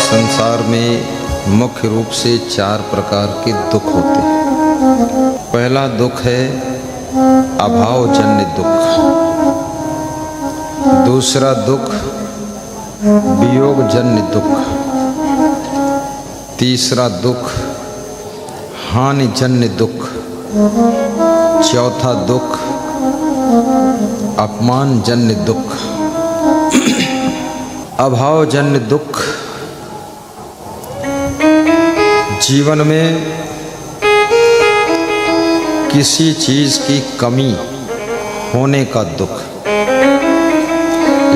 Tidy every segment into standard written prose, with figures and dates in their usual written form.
संसार में मुख्य रूप से 4 प्रकार के दुख होते हैं। पहला दुख है अभावजन्य दुख, दूसरा दुख वियोगजन्य दुख, तीसरा दुख हानिजन्य दुख, चौथा दुख अपमानजन्य दुख। अभावजन्य दुख जीवन में किसी चीज की कमी होने का दुख,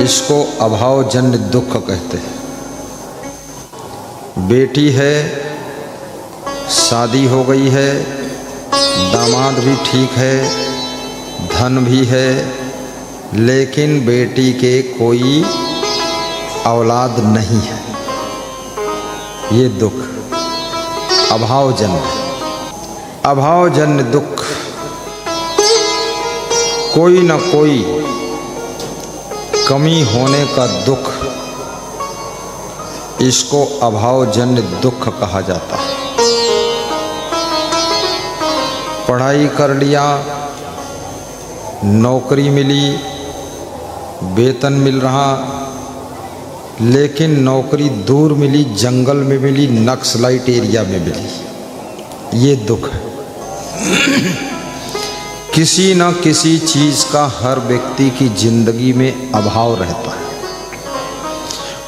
इसको अभावजन्य दुख कहते हैं। बेटी है, शादी हो गई है, दामाद भी ठीक है, धन भी है, लेकिन बेटी के कोई औलाद नहीं है, ये दुख अभावजन्य। अभावजन्य दुख कोई न कोई कमी होने का दुख, इसको अभावजन्य दुख कहा जाता है। पढ़ाई कर लिया, नौकरी मिली, वेतन मिल रहा, लेकिन नौकरी दूर मिली, जंगल में मिली, नक्सलाइट एरिया में मिली, ये दुख है। किसी न किसी चीज का हर व्यक्ति की जिंदगी में अभाव रहता है।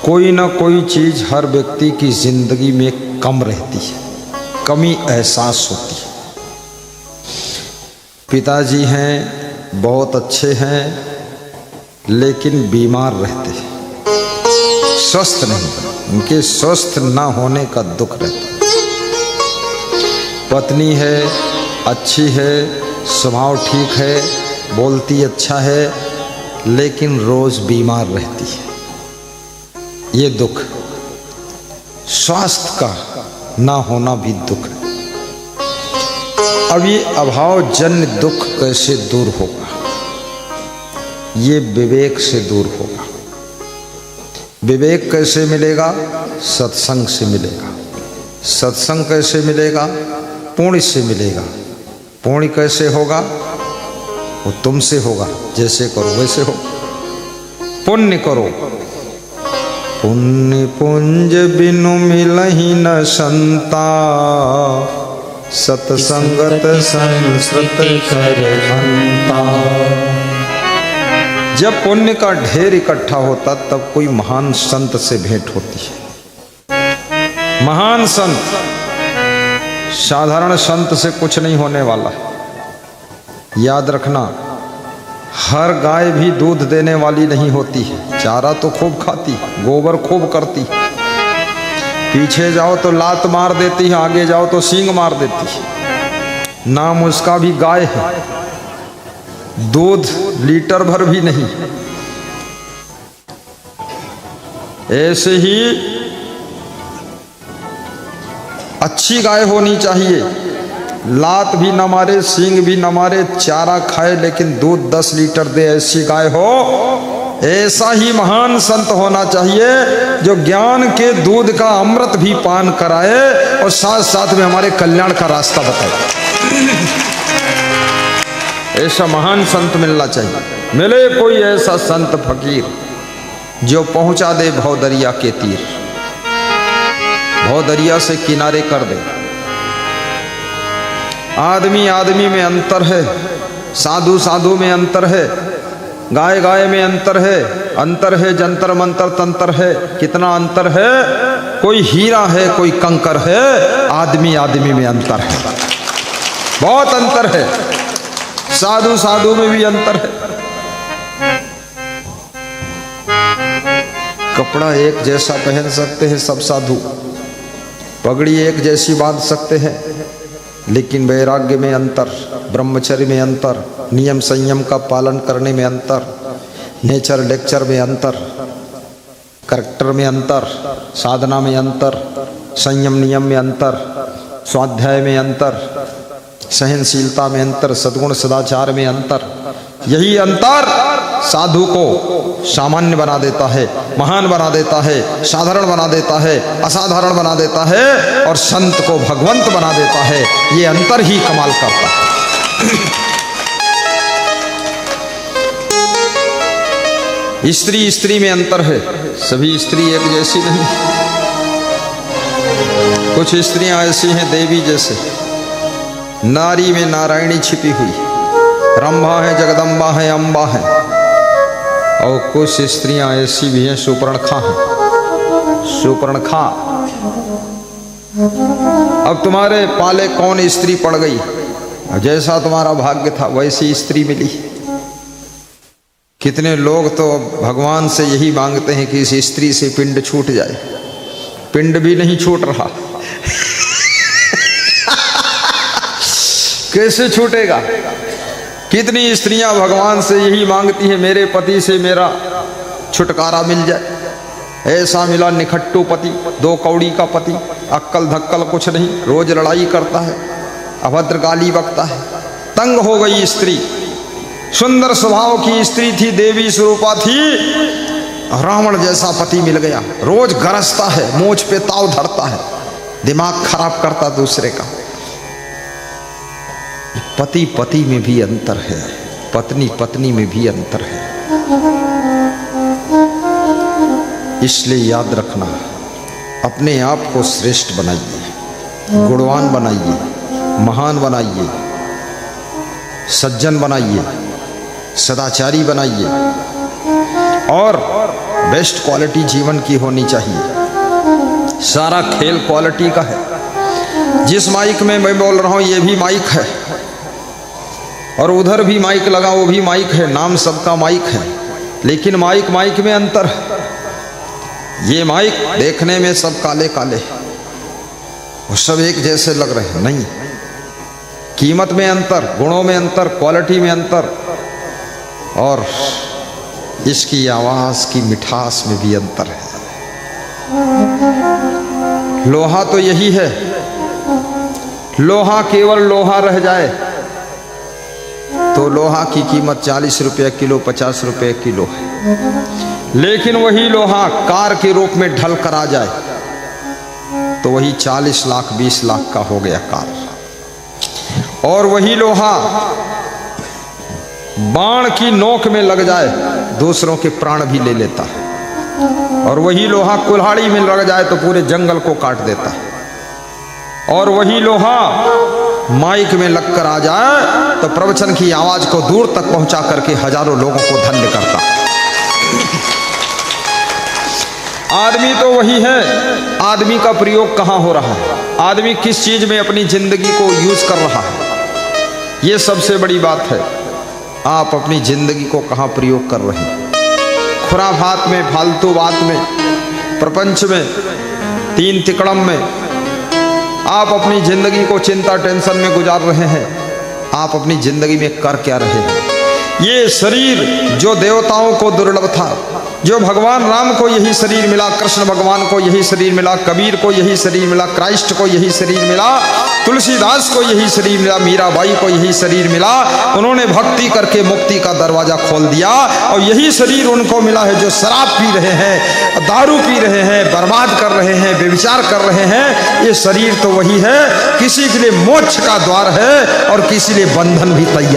कोई न कोई चीज हर व्यक्ति की जिंदगी में कम रहती है, कमी एहसास होती है। पिताजी हैं, बहुत अच्छे हैं, लेकिन बीमार रहते हैं, स्वस्थ नहीं, उनके स्वस्थ ना होने का दुख रहता है। पत्नी है, अच्छी है, स्वभाव ठीक है, बोलती अच्छा है, लेकिन रोज बीमार रहती है, ये दुख। स्वास्थ्य का ना होना भी दुख है। अब ये अभावजन्य दुख कैसे दूर होगा? ये विवेक से दूर होगा। विवेक कैसे मिलेगा? सत्संग से मिलेगा। सत्संग कैसे मिलेगा? पुण्य से मिलेगा। पुण्य कैसे होगा? वो तुमसे होगा, जैसे करो वैसे हो। पुण्य करो। पुण्य पुंज बिनु मिलहि न संता, सत्संगत संस्कृत करहंता। जब पुण्य का ढेर इकट्ठा होता तब कोई महान संत से भेंट होती है। महान संत, साधारण संत से कुछ नहीं होने वाला है। याद रखना, हर गाय भी दूध देने वाली नहीं होती है। चारा तो खूब खाती, गोबर खूब करती, पीछे जाओ तो लात मार देती है, आगे जाओ तो सींग मार देती है। नाम उसका भी गाय है, दूध लीटर भर भी नहीं। ऐसे ही अच्छी गाय होनी चाहिए, लात भी न मारे, सींग भी न मारे, चारा खाए लेकिन दूध 10 लीटर दे, ऐसी गाय हो। ऐसा ही महान संत होना चाहिए जो ज्ञान के दूध का अमृत भी पान कराए और साथ साथ में हमारे कल्याण का रास्ता बताए। ऐसा महान संत मिलना चाहिए। मिले कोई ऐसा संत फकीर जो पहुंचा दे भवदरिया के तीर, भवदरिया से किनारे कर दे। आदमी आदमी में अंतर है, साधु साधु में अंतर है, गाय गाय में अंतर है, जंतर मंतर तंत्र है। कितना अंतर है? कोई हीरा है, कोई कंकर है। आदमी आदमी में अंतर है, बहुत अंतर है। साधु साधु में भी अंतर है। कपड़ा एक जैसा पहन सकते हैं सब साधु, पगड़ी एक जैसी बांध सकते हैं, लेकिन वैराग्य में अंतर, ब्रह्मचर्य में अंतर, नियम संयम का पालन करने में अंतर, नेचर लेक्चर में अंतर, करैक्टर में अंतर, साधना में अंतर, संयम नियम में अंतर, स्वाध्याय में अंतर, सहनशीलता में अंतर, सद्गुण सदाचार में अंतर। यही अंतर साधु को सामान्य बना देता है, महान बना देता है, साधारण बना देता है, असाधारण बना देता है, और संत को भगवंत बना देता है। ये अंतर ही कमाल करता है। स्त्री स्त्री में अंतर है, सभी स्त्री एक जैसी नहीं। कुछ स्त्रियां ऐसी हैं देवी जैसे, नारी में नारायणी छिपी हुई, रंभा है, जगदम्बा है, अम्बा है। और कुछ स्त्रियां ऐसी भी हैं सुपर्णखा हैं, सुपर्णखा। अब तुम्हारे पाले कौन स्त्री पड़ गई, जैसा तुम्हारा भाग्य था वैसी स्त्री मिली। कितने लोग तो भगवान से यही मांगते हैं कि इस स्त्री से पिंड छूट जाए, पिंड भी नहीं छूट रहा। कैसे छूटेगा? कितनी स्त्रियां भगवान से यही मांगती हैं मेरे पति से मेरा छुटकारा मिल जाए। ऐसा मिला निखट्टू पति, 2 कौड़ी का पति, अक्कल धक्कल कुछ नहीं, रोज लड़ाई करता है, अभद्र गाली बकता है। तंग हो गई स्त्री, सुंदर स्वभाव की स्त्री थी, देवी स्वरूपा थी, रावण जैसा पति मिल गया। रोज गरजता है, मोछ पे ताव धरता है, दिमाग खराब करता दूसरे का। पति पति में भी अंतर है, पत्नी पत्नी में भी अंतर है। इसलिए याद रखना, अपने आप को श्रेष्ठ बनाइए, गुणवान बनाइए, महान बनाइए, सज्जन बनाइए, सदाचारी बनाइए, और बेस्ट क्वालिटी जीवन की होनी चाहिए। सारा खेल क्वालिटी का है। जिस माइक में मैं बोल रहा हूं ये भी माइक है, और उधर भी माइक लगा वो भी माइक है, नाम सबका माइक है, लेकिन माइक माइक में अंतर है। ये माइक देखने में सब काले काले, वो सब एक जैसे लग रहे हैं, नहीं। कीमत में अंतर, गुणों में अंतर, क्वालिटी में अंतर, और इसकी आवाज की मिठास में भी अंतर है। लोहा तो यही है, लोहा केवल लोहा रह जाए तो लोहा की कीमत 40 रुपये किलो, 50 रुपये किलो है। लेकिन वही लोहा कार के रूप में ढल कर आ जाए तो वही 40 लाख 20 लाख का हो गया कार। और वही लोहा बाण की नोक में लग जाए दूसरों के प्राण भी ले लेता है। और वही लोहा कुल्हाड़ी में लग जाए तो पूरे जंगल को काट देता है। और वही लोहा माइक में लगकर आ जाए तो प्रवचन की आवाज को दूर तक पहुंचा करके हजारों लोगों को धन्य करता। आदमी तो वही है, आदमी का प्रयोग कहां हो रहा है, आदमी किस चीज में अपनी जिंदगी को यूज कर रहा है, यह सबसे बड़ी बात है। आप अपनी जिंदगी को कहां प्रयोग कर रहे हैं? खुराफात में, फालतू बात में, प्रपंच में, तीन तिकड़म में आप अपनी जिंदगी को चिंता टेंशन में गुजार रहे हैं। आप अपनी जिंदगी में कर क्या रहे हैं? ये शरीर जो देवताओं को दुर्लभ था, जो भगवान राम को यही शरीर मिला, कृष्ण भगवान को यही शरीर मिला, कबीर को यही शरीर मिला, क्राइस्ट को यही शरीर मिला, तुलसीदास को यही शरीर मिला, मीराबाई को यही शरीर मिला। उन्होंने भक्ति करके मुक्ति का दरवाजा खोल दिया। और यही शरीर उनको मिला है जो शराब पी रहे हैं, दारू पी रहे हैं, बर्बाद कर रहे हैं, व्यभिचार कर रहे हैं। ये शरीर तो वही है, किसी के लिए मोक्ष का द्वार है और किसी लिए बंधन भी तैयार।